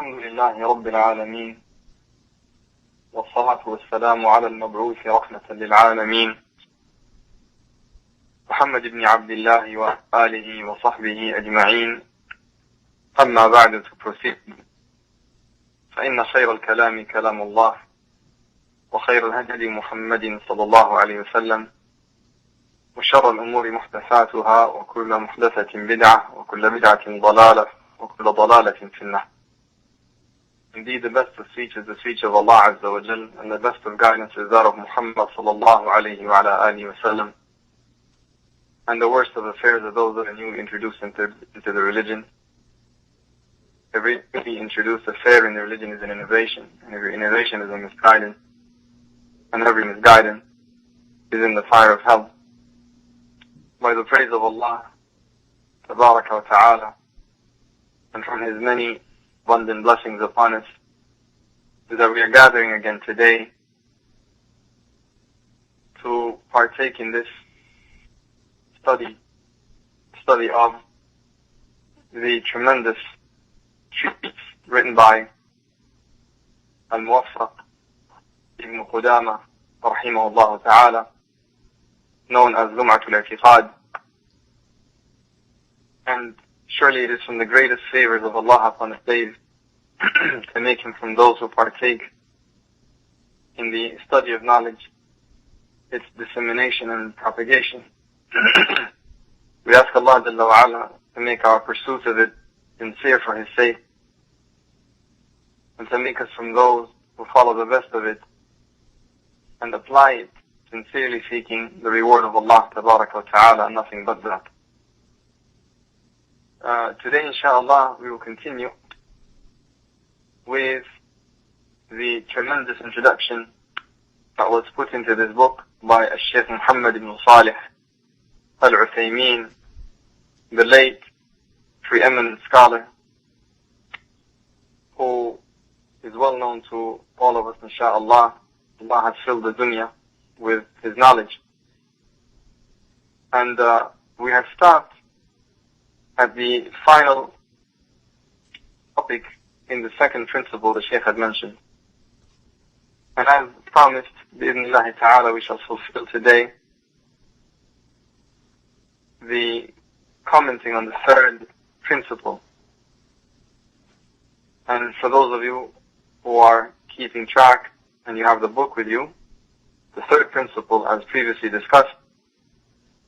الحمد لله رب العالمين والصلاة والسلام على المبعوث رحمة للعالمين محمد بن عبد الله وآله وصحبه أجمعين. أما بعد, to proceed, فإن خير الكلام كلام الله وخير الهدي محمد صلى الله عليه وسلم وشر الأمور محدثاتها وكل محدثة بدعة وكل بدعة ضلالة وكل ضلالة في النار. Indeed, the best of speech is the speech of Allah Azza wa Jal, and the best of guidance is that of Muhammad sallallahu alayhi wa alihi wa sallam. And the worst of affairs are those that are newly introduced into the religion. Every introduced affair in the religion is an innovation, and every innovation is a misguidance, and every misguidance is in the fire of hell. By the praise of Allah Tabaraka wa Ta'ala, and from His many abundant blessings upon us, is that we are gathering again today to partake in this study of the tremendous treatise written by Al-Muwaffaq Ibn Qudama rahimahullah ta'ala, known as Lum'atul I'tiqad. And surely it is from the greatest favors of Allah upon a slave to make him from those who partake in the study of knowledge, its dissemination and propagation. We ask Allah Jalla wa Ala to make our pursuit of it sincere for His sake, and to make us from those who follow the best of it and apply it, sincerely seeking the reward of Allah Tabaraka wa Ta'ala, and nothing but that. Today, inshallah, we will continue with the tremendous introduction that was put into this book by Shaykh Muhammad ibn Salih Al-Uthaymeen, the late preeminent scholar, who is well known to all of us, inshallah. Allah has filled the dunya with His knowledge. And we have stopped at the final topic in the second principle the Shaykh had mentioned. And as promised, bi'idhnillahi ta'ala, we shall fulfill today the commenting on the third principle. And for those of you who are keeping track and you have the book with you, the third principle, as previously discussed,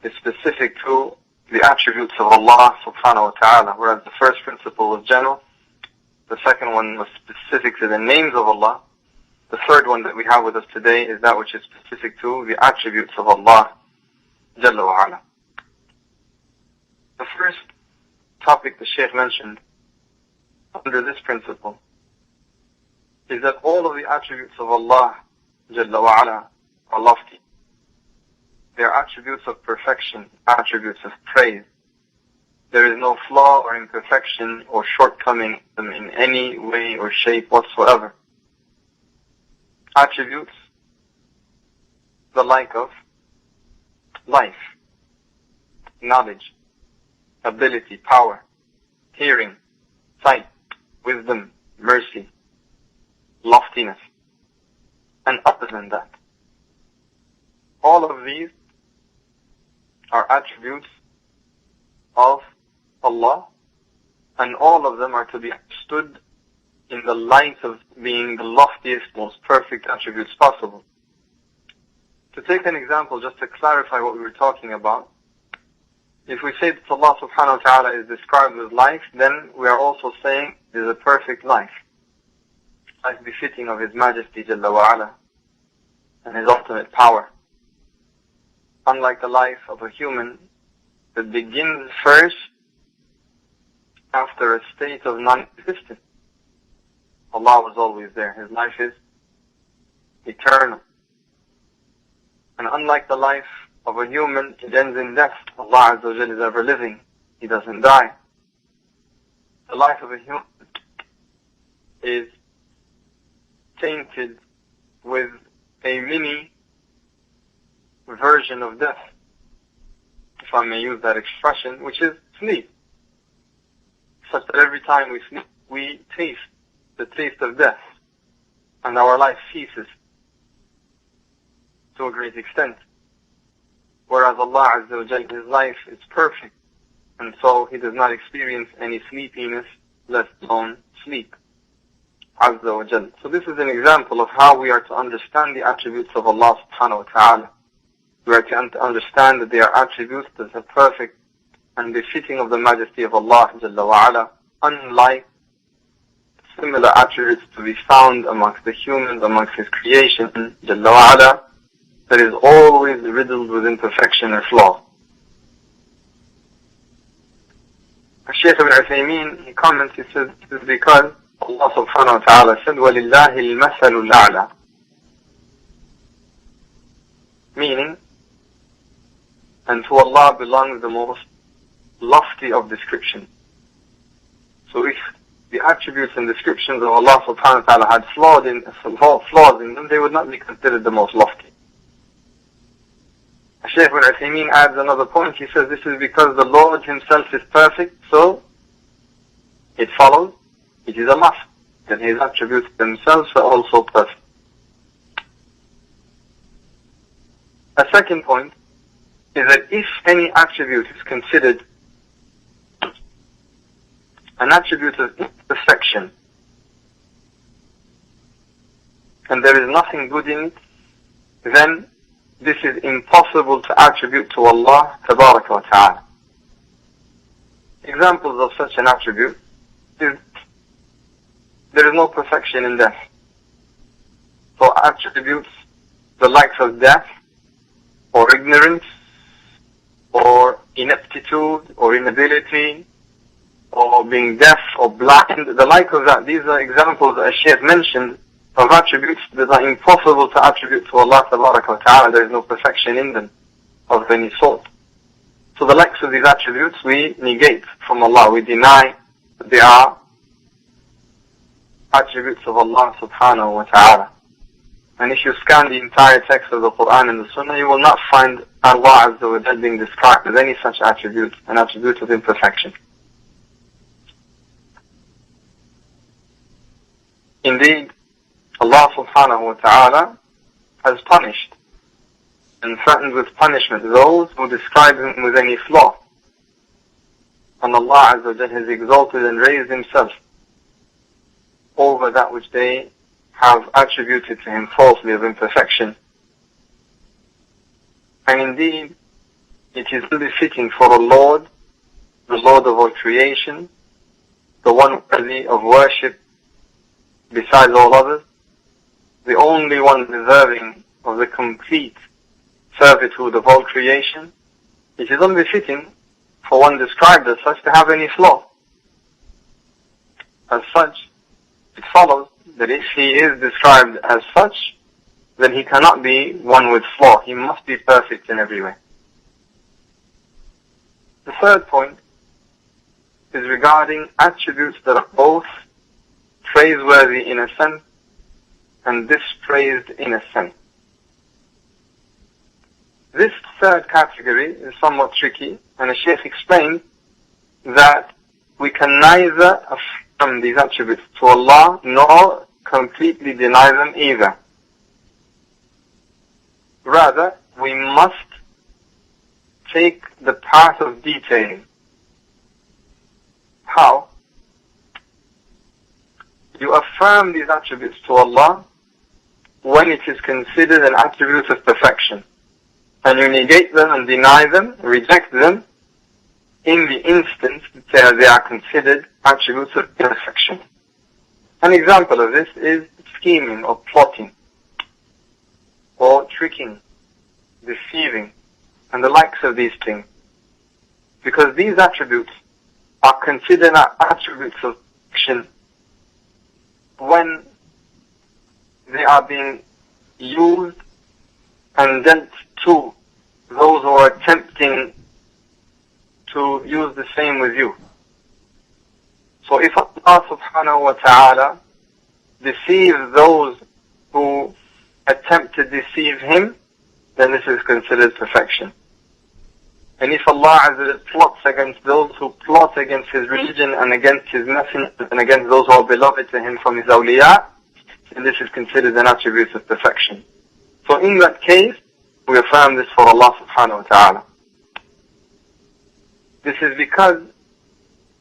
is specific to the attributes of Allah subhanahu wa ta'ala, whereas the first principle was general, the second one was specific to the names of Allah. The third one that we have with us today is that which is specific to the attributes of Allah Jalla wa Ala. The first topic the Shaykh mentioned under this principle is that all of the attributes of Allah Jalla wa Ala are lofty. They are attributes of perfection, attributes of praise. There is no flaw or imperfection or shortcoming in any way or shape whatsoever. Attributes the like of life, knowledge, ability, power, hearing, sight, wisdom, mercy, loftiness, and other than that. All of these are attributes of Allah, and all of them are to be understood in the light of being the loftiest, most perfect attributes possible. To take an example, just to clarify what we were talking about, if we say that Allah subhanahu wa ta'ala is described with life, then we are also saying it is a perfect life befitting of His Majesty Jalla wa Ala and His ultimate power. Unlike the life of a human that begins first after a state of non-existence. Allah was always there. His life is eternal. And unlike the life of a human, it ends in death. Allah Azza wa Jalla is ever living. He doesn't die. The life of a human is tainted with a mini version of death, if I may use that expression, which is sleep. Such that every time we sleep, we taste taste of death, and our life ceases to a great extent. Whereas Allah Azza wa Jal, His life is perfect, and so He does not experience any sleepiness, let alone sleep. Azza wa Jal. So this is an example of how we are to understand the attributes of Allah subhanahu wa ta'ala. We are to understand that they are attributes that are perfect and befitting of the majesty of Allah Jalla wa Ala, unlike similar attributes to be found amongst the humans, amongst His creation, Jalla wa Ala, that is always riddled with imperfection and flaw. Shaykh Ibn Uthaymeen, he comments, he says, this is because Allah subhanahu wa ta'ala said, وَلِلَّهِ الْمَثَلُ الْأَعْلَى, meaning, and to Allah belongs the most lofty of description. So if the attributes and descriptions of Allah subhanahu wa ta'ala had flaws in them, they would not be considered the most lofty. Shaykh Ibn Uthaymeen adds another point. He says this is because the Lord Himself is perfect, so it follows, it is a must that His attributes themselves are also perfect. A second point is that if any attribute is considered an attribute of imperfection, and there is nothing good in it, then this is impossible to attribute to Allah Tabaraka wa Ta'ala. Examples of such an attribute is there is no perfection in death. So attributes the likes of death, or ignorance, or ineptitude, or inability, or being deaf or blind, the like of that, these are examples that Shaykh mentioned of attributes that are impossible to attribute to Allah Tabaraka wa Ta'ala. There is no perfection in them of any sort. So the likes of these attributes we negate from Allah. We deny that they are attributes of Allah Subhanahu wa Ta'ala. And if you scan the entire text of the Quran and the Sunnah, you will not find Allah Azza wa Jal being described as any such attribute, an attribute of imperfection. Indeed, Allah Subhanahu wa Ta'ala has punished and threatened with punishment those who describe Him with any flaw. And Allah Azza wa Jal has exalted and raised Himself over that which they have attributed to Him falsely of imperfection. And indeed, it is befitting for a Lord, the Lord of all creation, the one worthy of worship besides all others, the only one deserving of the complete servitude of all creation, it is unbefitting for one described as such to have any flaw. As such, it follows that if He is described as such, then He cannot be one with flaw. He must be perfect in every way. The third point is regarding attributes that are both praiseworthy in a sense and dispraised in a sense. This third category is somewhat tricky, and the Shaykh explained that we can neither affirm these attributes to Allah nor completely deny them either. Rather, we must take the path of detail. How? You affirm these attributes to Allah when it is considered an attribute of perfection, and you negate them and deny them, reject them, in the instance that they are considered attributes of imperfection. An example of this is scheming or plotting, or tricking, deceiving, and the likes of these things. Because these attributes are considered attributes of perfection when they are being used and dealt to those who are attempting to use the same with you. So if Allah subhanahu wa ta'ala deceives those who attempt to deceive Him, then this is considered perfection. And if Allah Azza wa Jalla plots against those who plot against His religion and against His messengers and against those who are beloved to Him from His awliya, then this is considered an attribute of perfection. So in that case, we affirm this for Allah subhanahu wa ta'ala. This is because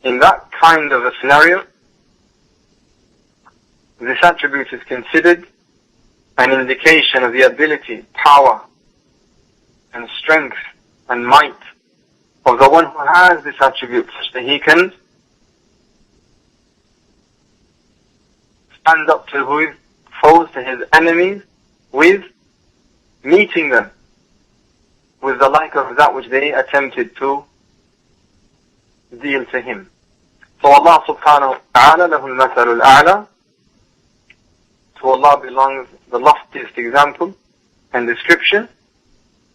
in that kind of a scenario, this attribute is considered an indication of the ability, power, and strength and might of the one who has this attribute, such that he can stand up to his foes, to his enemies, with meeting them with the like of that which they attempted to deal to him. So Allah subhanahu wa ta'ala lahu al-mathalu al-a'la. To Allah belongs the loftiest example and description.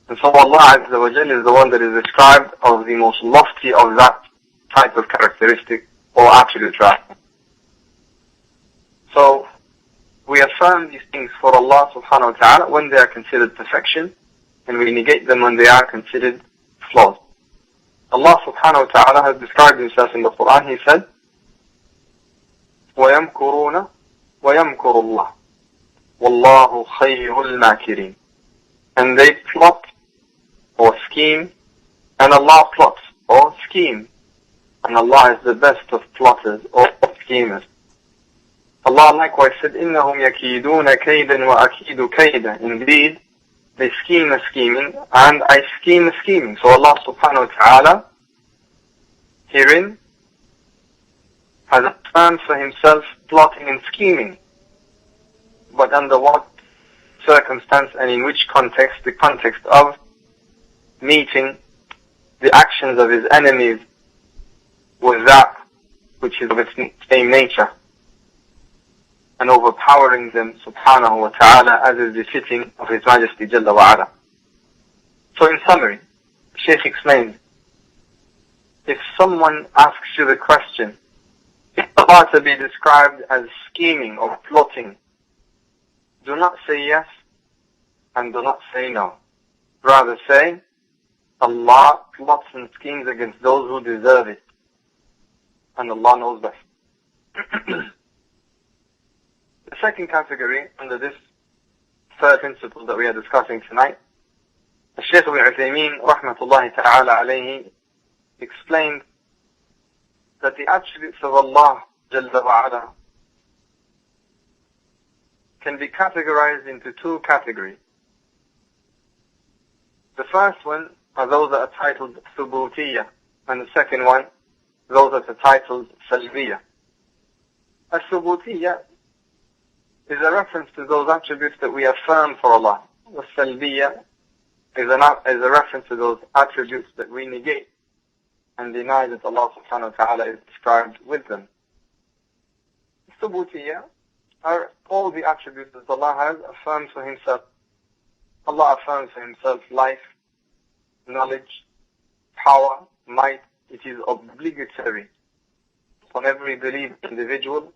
And so Allah Azza wa Jalla is the one that is described of the most lofty of that type of characteristic or attribute rather. So we affirm these things for Allah subhanahu wa ta'ala when they are considered perfection, and we negate them when they are considered flaws. Allah subhanahu wa ta'ala has described himself in the Quran. He said, وَيَمْكُرُونَ وَيَمْكُرُ اللَّهُ وَاللَّهُ خَيْرُ الْمَاكِرِينَ. And they plot or scheme, and Allah plots or scheme. And Allah is the best of plotters or schemers. Allah likewise said, إِنَّهُمْ يَكِيدُونَ كَيْدًا وَأَكِيدُ كَيْدًا. Indeed, they scheme a scheming, and I scheme a scheming. So Allah subhanahu wa ta'ala herein has affirmed for himself plotting and scheming. But under what circumstance and in which context? The context of meeting the actions of his enemies with that which is of its same nature, and overpowering them subhanahu wa ta'ala as is befitting of His Majesty Jalla wa Ala. So in summary, Shaykh explains, if someone asks you the question, is Allah to be described as scheming or plotting, do not say yes and do not say no. Rather say, Allah plots and schemes against those who deserve it, and Allah knows best. The second category under this third principle that we are discussing tonight, Shaykh Ibn Uthaymeen rahmatullahi ta'ala alayhi explained that the attributes of Allah Jalla wa Ala can be categorized into two categories. The first one are those that are titled Thubutiyya, and the second one, those that are titled Salbiyya. As-Thubutiyya is a reference to those attributes that we affirm for Allah. The Salbiyya is a reference to those attributes that we negate and deny that Allah subhanahu wa ta'ala is described with them. Thubutiyya are all the attributes that Allah has affirmed for Himself. Allah affirms for Himself life, knowledge, power, might. It is obligatory on every believing individual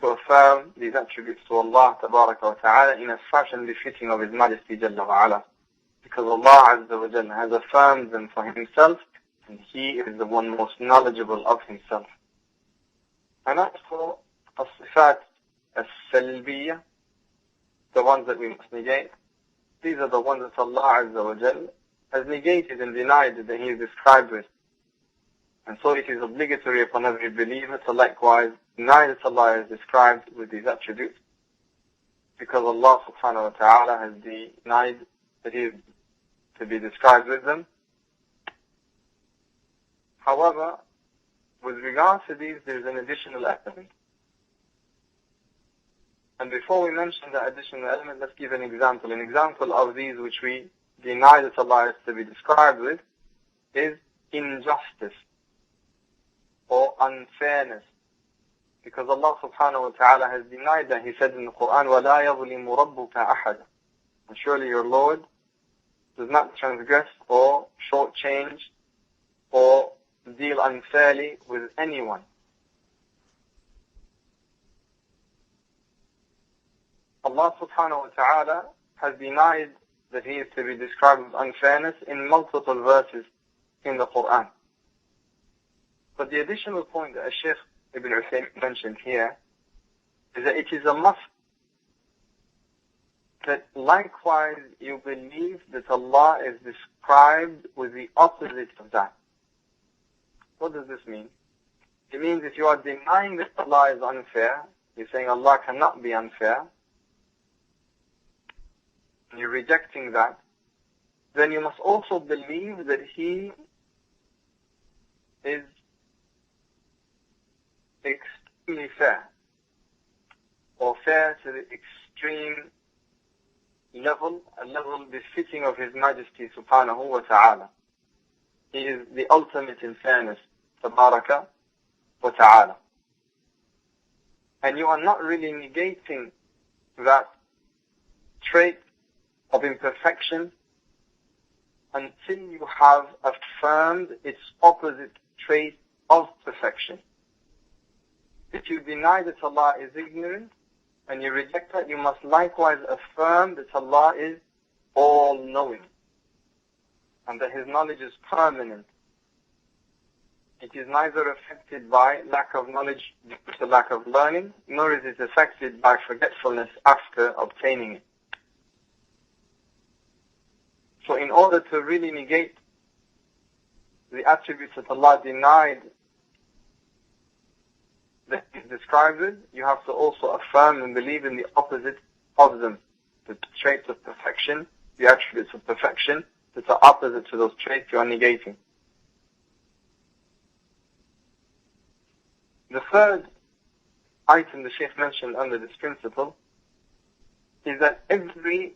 to affirm these attributes to Allah tabaraka wa ta'ala in a fashion befitting of His Majesty Jalla wa Ala. Because Allah Azza wa Jalla has affirmed them for Himself, and He is the one most knowledgeable of Himself. And as for as-sifat as-salbiyya, the ones that we must negate, these are the ones that Allah Azza wa Jalla has negated and denied that He is described with. And so it is obligatory upon every believer to likewise deny that Allah is described with these attributes, because Allah subhanahu wa ta'ala has denied that He is to be described with them. However, with regard to these, there is an additional element. And before we mention that additional element, let's give an example. An example of these which we deny that Allah is to be described with is injustice or unfairness. Because Allah subhanahu wa ta'ala has denied that. He said in the Quran, وَلَا يَظْلِمُ رَبُّكَ أَحَدًا. And surely your Lord does not transgress or shortchange or deal unfairly with anyone. Allah subhanahu wa ta'ala has denied that He is to be described with unfairness in multiple verses in the Quran. But the additional point that Shaykh Ibn Uthaymeen mentioned here is that it is a must that likewise you believe that Allah is described with the opposite of that. What does this mean? It means if you are denying that Allah is unfair, you're saying Allah cannot be unfair, and you're rejecting that, then you must also believe that He is extremely fair, or fair to the extreme level, a level befitting of His Majesty subhanahu wa ta'ala. He is the ultimate in fairness, tabaraka wa ta'ala. And you are not really negating that trait of imperfection until you have affirmed its opposite trait of perfection. If you deny that Allah is ignorant and you reject that, you must likewise affirm that Allah is all-knowing and that His knowledge is permanent. It is neither affected by lack of knowledge due to lack of learning, nor is it affected by forgetfulness after obtaining it. So in order to really negate the attributes that Allah denied that He described with, you have to also affirm and believe in the opposite of them. The traits of perfection, the attributes of perfection, that are opposite to those traits you are negating. The third item the Shaykh mentioned under this principle is that every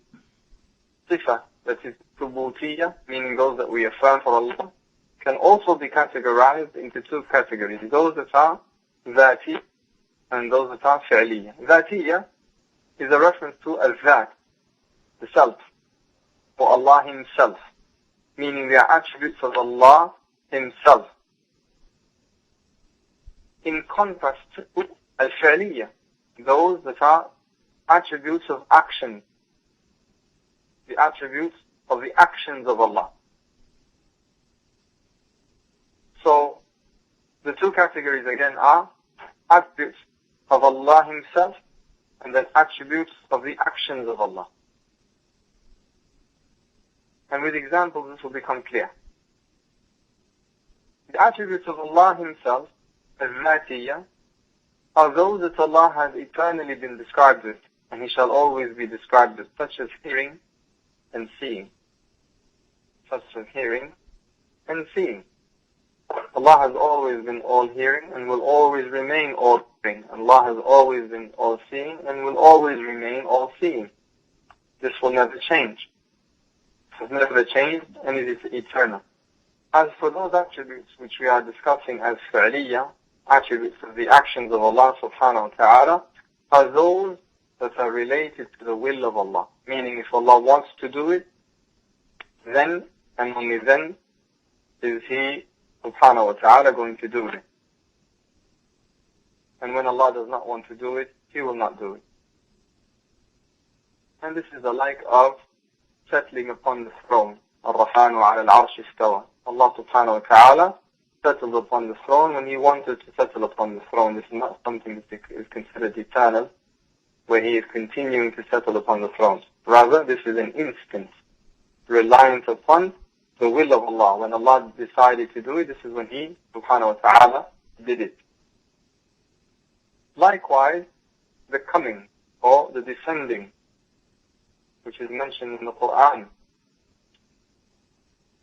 sifa that is thubutiyya, meaning those that we affirm for Allah, can also be categorized into two categories. Those that are dhati and those that are fi'liyya. Dhatiyya is a reference to al-dhat, the self, or Allah Himself, meaning the attributes of Allah Himself. In contrast to al-fi'liyya, those that are attributes of action, the attributes of the actions of Allah. So, the two categories again are attributes of Allah Himself and then attributes of the actions of Allah. And with examples this will become clear. The attributes of Allah Himself, al-Dhatiyya, are those that Allah has eternally been described with, and He shall always be described with, such as hearing and seeing. Such as hearing and seeing. Allah has always been all-hearing and will always remain all-hearing. Allah has always been all-seeing and will always remain all-seeing. This will never change. It has never changed and it is eternal. As for those attributes which we are discussing as fi'liyya, attributes of the actions of Allah subhanahu wa ta'ala, are those that are related to the will of Allah. Meaning if Allah wants to do it, then and only then is He subhanahu wa ta'ala going to do it. And when Allah does not want to do it, He will not do it. And this is the like of settling upon the throne. Ar-Rahmanu ala al-Arsh istawa. Allah subhanahu wa ta'ala settled upon the throne when He wanted to settle upon the throne. This is not something that is considered eternal, where He is continuing to settle upon the throne. Rather, this is an instance reliant upon the will of Allah. When Allah decided to do it, this is when He, subhanahu wa ta'ala, did it. Likewise, the coming or the descending, which is mentioned in the Quran,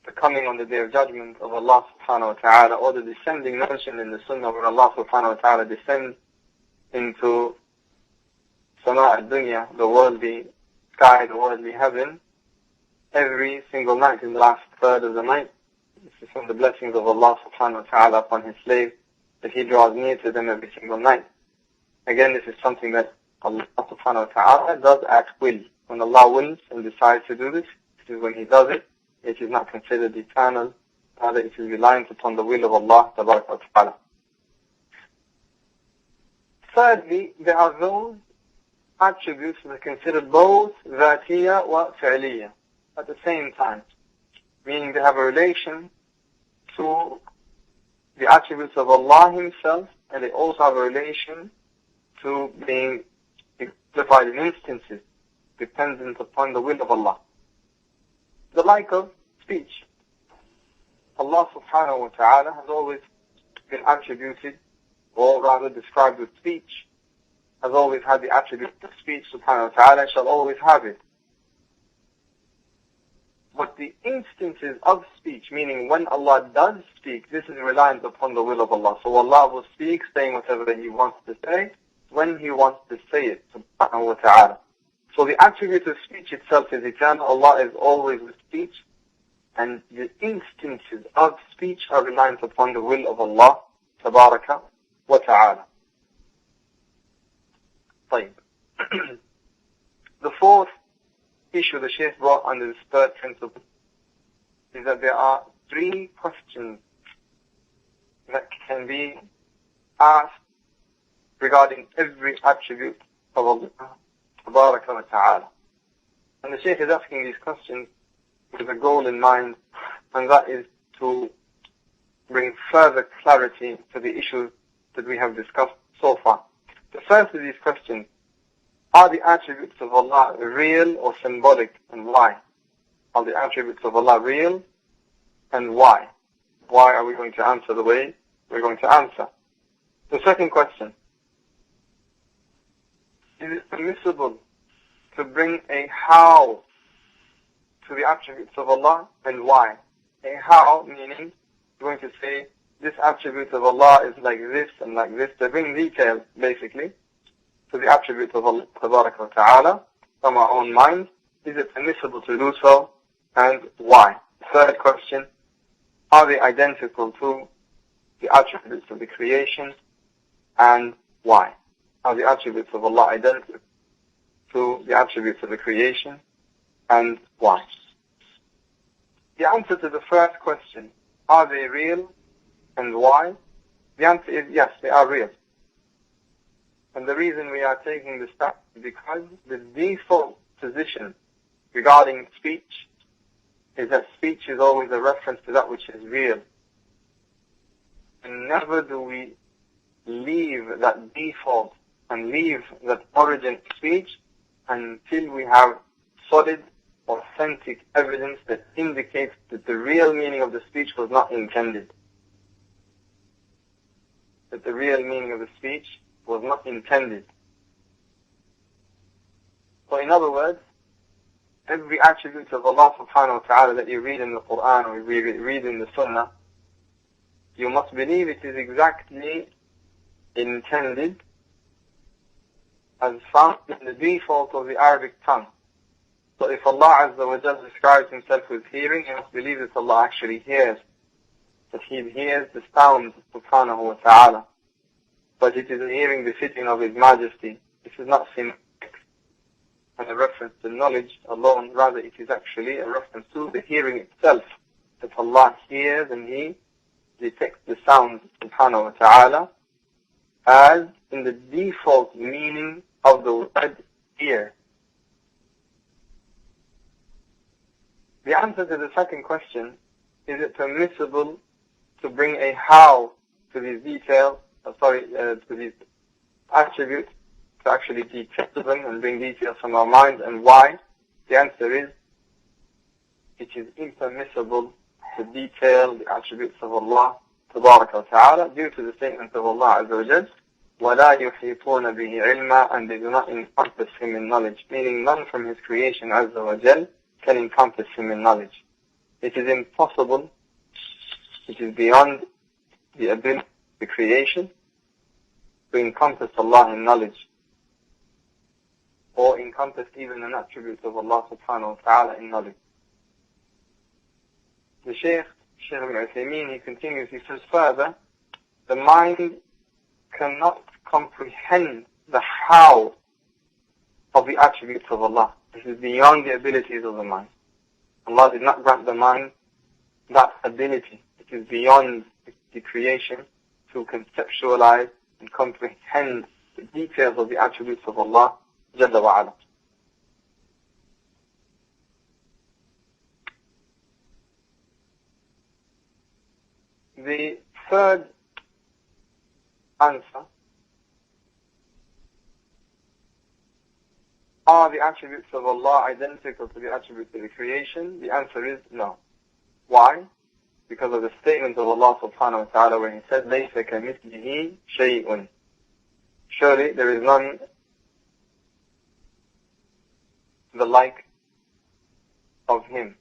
the coming on the Day of Judgment of Allah subhanahu wa ta'ala, or the descending mentioned in the Sunnah where Allah subhanahu wa ta'ala descends into Sama al-Dunya, the worldly sky, the worldly heaven, every single night in the last third of the night. This is from the blessings of Allah subhanahu wa ta'ala upon His slaves, that He draws near to them every single night. Again, this is something that Allah subhanahu wa ta'ala does at will. When Allah wills and decides to do this, this is when He does it. It is not considered eternal, rather it is reliant upon the will of Allah tabaraka wa ta'ala. Thirdly, there are those attributes that are considered both dhatiyya wa fi'liyya at the same time, meaning they have a relation to the attributes of Allah Himself, and they also have a relation to being exemplified in instances dependent upon the will of Allah. The like of speech. Allah subhanahu wa ta'ala has always been attributed, or rather described with speech, has always had the attribute of speech subhanahu wa ta'ala, and shall always have it. But the instances of speech, meaning when Allah does speak, this is reliant upon the will of Allah. So Allah will speak, saying whatever He wants to say, when He wants to say it, subhanahu wa ta'ala. So the attribute of speech itself is eternal. Allah is always with speech, and the instances of speech are reliant upon the will of Allah, tabaraka wa ta'ala. طيب. The fourth issue the Shaykh brought under this third principle is that there are three questions that can be asked regarding every attribute of Allah tabaraka wa ta'ala. And the Shaykh is asking these questions with a goal in mind, and that is to bring further clarity to the issues that we have discussed so far. The first of these questions: are the attributes of Allah real or symbolic, and why? Are the attributes of Allah real, and why? Why are we going to answer the way we're going to answer? The second question: is it permissible to bring a how to the attributes of Allah, and why? A how meaning you're going to say this attribute of Allah is like this and like this, to bring details basically to the attributes of Allah tabaraka wa ta'ala from our own mind. Is it permissible to do so, and why? Third question: are they identical to the attributes of the creation, and why? Are the attributes of Allah identical to the attributes of the creation, and why? The answer to the first question, are they real and why? The answer is yes, they are real. And the reason we are taking this step is because the default position regarding speech is that speech is always a reference to that which is real. And never do we leave that default and leave that origin of speech until we have solid, authentic evidence that indicates that the real meaning of the speech was not intended. That the real meaning of the speech was not intended. So in other words, every attribute of Allah subhanahu wa ta'ala that you read in the Quran or you read in the Sunnah, you must believe it is exactly intended as found in the default of the Arabic tongue. So if Allah Azza wa Jal describes Himself with hearing, you must believe that Allah actually hears, that He hears the sound subhanahu wa ta'ala. But it is a hearing befitting of His Majesty. This is not semantic and a reference to knowledge alone, rather it is actually a reference to the hearing itself, that Allah hears and He detects the sound subhanahu wa ta'ala as in the default meaning of the word hear. The answer to the second question, is it permissible to bring a how to these details, to these attributes, to actually detect them and bring details from our minds, and why? The answer is, it is impermissible to detail the attributes of Allah tabaraka wa ta'ala due to the statement of Allah Azza wa Jal, وَلَا يُحِيطُونَ بِهِ عِلْمًا, and they do not encompass Him in knowledge, meaning none from His creation Azza wa Jal can encompass Him in knowledge. It is impossible, it is beyond the ability of the creation to encompass Allah in knowledge, or encompass even an attribute of Allah subhanahu wa ta'ala in knowledge. The Shaykh Abouzeid, he continues, he says further, the mind cannot comprehend the how of the attributes of Allah. This is beyond the abilities of the mind. Allah did not grant the mind that ability. It is beyond the creation to conceptualize and comprehend the details of the attributes of Allah Jalla wa Ala. The third answer, are the attributes of Allah identical to the attributes of the creation? The answer is no. Why? Because of the statement of Allah subhanahu wa ta'ala where He said, لَيْسَ كَمِثْلِهِ شَيْءٌ. Surely there is none the like of Him.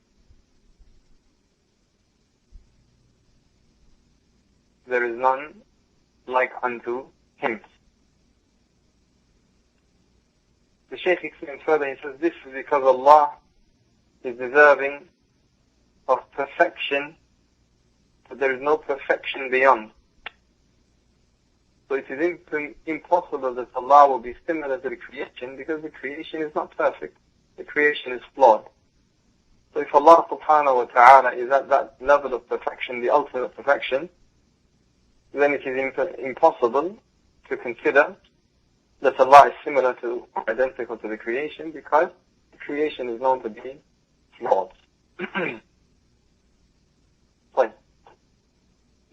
There is none like unto Him. The Shaykh explains further, he says, this is because Allah is deserving of perfection, but there is no perfection beyond. So it is impossible that Allah will be similar to the creation, because the creation is not perfect. The creation is flawed. So if Allah subhanahu wa ta'ala is at that level of perfection, the ultimate perfection, then it is impossible to consider that Allah is similar to, identical to the creation, because the creation is known to be flawed. Fine.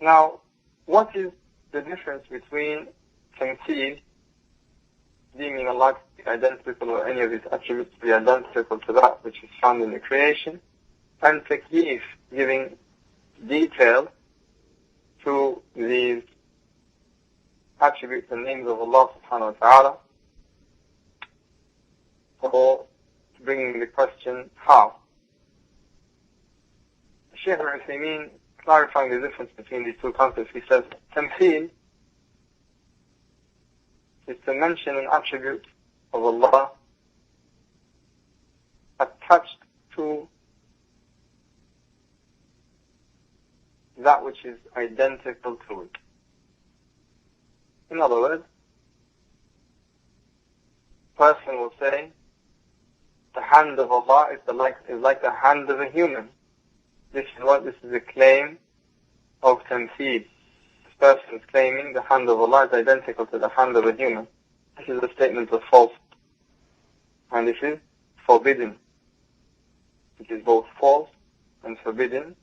Now, what is the difference between tamtheel, deeming Allah to be identical or any of His attributes to be identical to that which is found in the creation, and takyif, giving detail to these attributes and names of Allah subhanahu wa ta'ala, or bringing the question, how? Shaykh al-Uthaymeen, clarifying the difference between these two concepts, he says, tamtheel is to mention an attribute of Allah attached to that which is identical to it. In other words, a person will say, the hand of Allah is like the hand of a human. This is a claim of tamtheel. This person is claiming the hand of Allah is identical to the hand of a human. This is a statement of falsehood. And this is forbidden. It is both false and forbidden.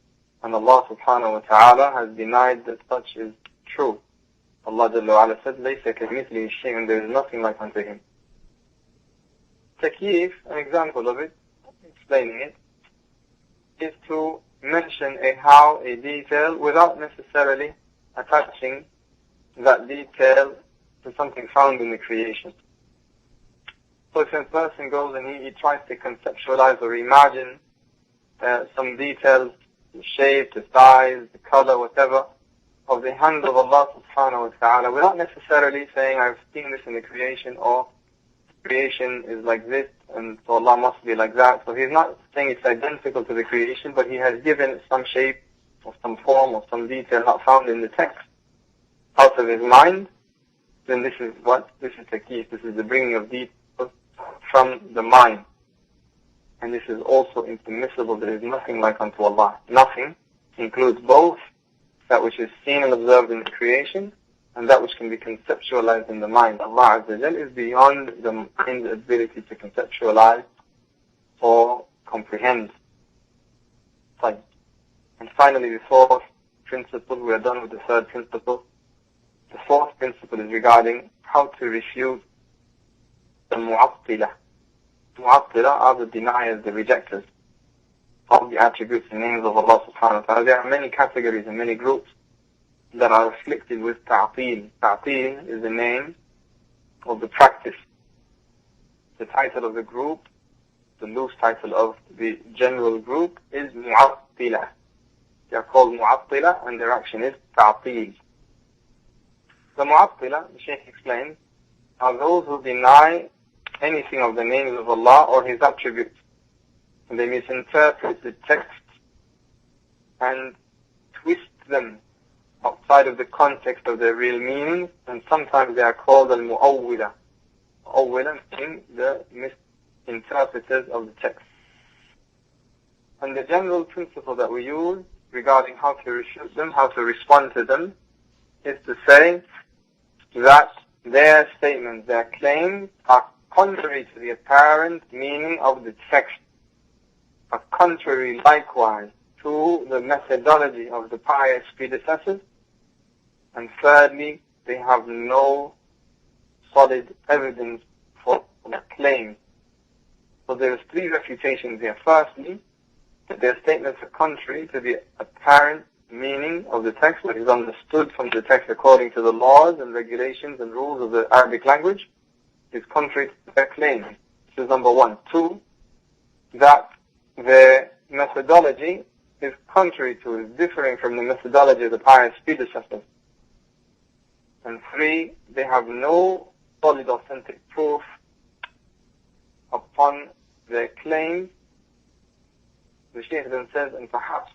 And Allah subhanahu wa ta'ala has denied that such is true. Allah Jalla wa Ala said, لَيْسَ كَمِثْلِهِ شَيْءٌ, and there is nothing like unto Him. Takyif, an example of it, explaining it, is to mention a how, a detail, without necessarily attaching that detail to something found in the creation. So if a person goes and he tries to conceptualize or imagine some details, the shape, the size, the color, whatever, of the hand of Allah subhanahu wa ta'ala, without necessarily saying, I've seen this in the creation, or creation is like this, and so Allah must be like that. So he's not saying it's identical to the creation, but he has given it some shape, or some form, or some detail not found in the text, out of his mind. Then this is takyif, this is the bringing of details from the mind. And this is also impermissible. There is nothing like unto Allah. Nothing includes both that which is seen and observed in the creation, and that which can be conceptualized in the mind. Allah Azza wa Jal is beyond the mind's ability to conceptualize or comprehend. Fine. And finally, the fourth principle, we are done with the third principle. The fourth principle is regarding how to refute the mu'attila. Mu'attila are the deniers, the rejectors of the attributes and names of Allah subhanahu wa ta'ala. There are many categories and many groups that are afflicted with ta'til. Ta'til is the name of the practice. The title of the group, the loose title of the general group, is mu'attila. They are called mu'attila and their action is ta'til. The mu'attila, the Shaykh explains, are those who deny anything of the names of Allah or His attributes. And they misinterpret the text and twist them outside of the context of their real meaning, and sometimes they are called al-mu'awwila. Mu'awwila meaning the misinterpreters of the text. And the general principle that we use regarding how to refute them, how to respond to them, is to say that their statements, their claims, are contrary to the apparent meaning of the text, are contrary likewise to the methodology of the pious predecessors. And thirdly, they have no solid evidence for their claim. So there is three refutations here. Firstly, that their statements are contrary to the apparent meaning of the text, what is understood from the text according to the laws and regulations and rules of the Arabic language, is contrary to their claim. This is number one. Two, that their methodology is contrary to, is differing from the methodology of the pious predecessors. And three, they have no solid authentic proof upon their claims. The Shaykh then says, and perhaps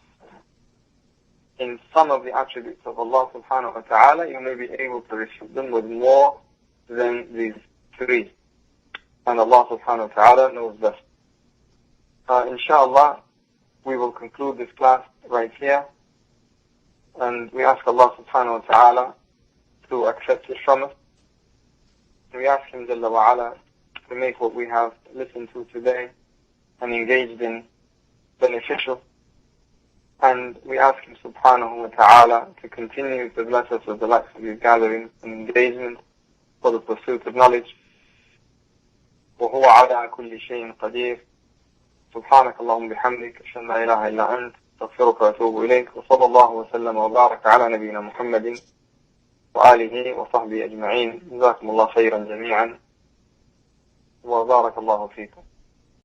in some of the attributes of Allah subhanahu wa ta'ala, you may be able to refute them with more than these three. And Allah subhanahu wa ta'ala knows best. Inshallah, we will conclude this class right here. And we ask Allah subhanahu wa ta'ala to accept it from us. We ask Him Jalla wa Ala to make what we have listened to today and engaged in beneficial. And we ask Him subhanahu wa ta'ala to continue to bless us with the likes of these gatherings and engagement for the pursuit of knowledge. وهو على كل شيء قدير. سبحانك اللهم بحمدك أشهد أن لا إله إلا أنت أستغفرك وأتوب إليك وصلى الله وسلم وبارك على نبينا محمد وآله وصحبه أجمعين. جزاكم الله خيرا جميعا وبارك الله فيكم.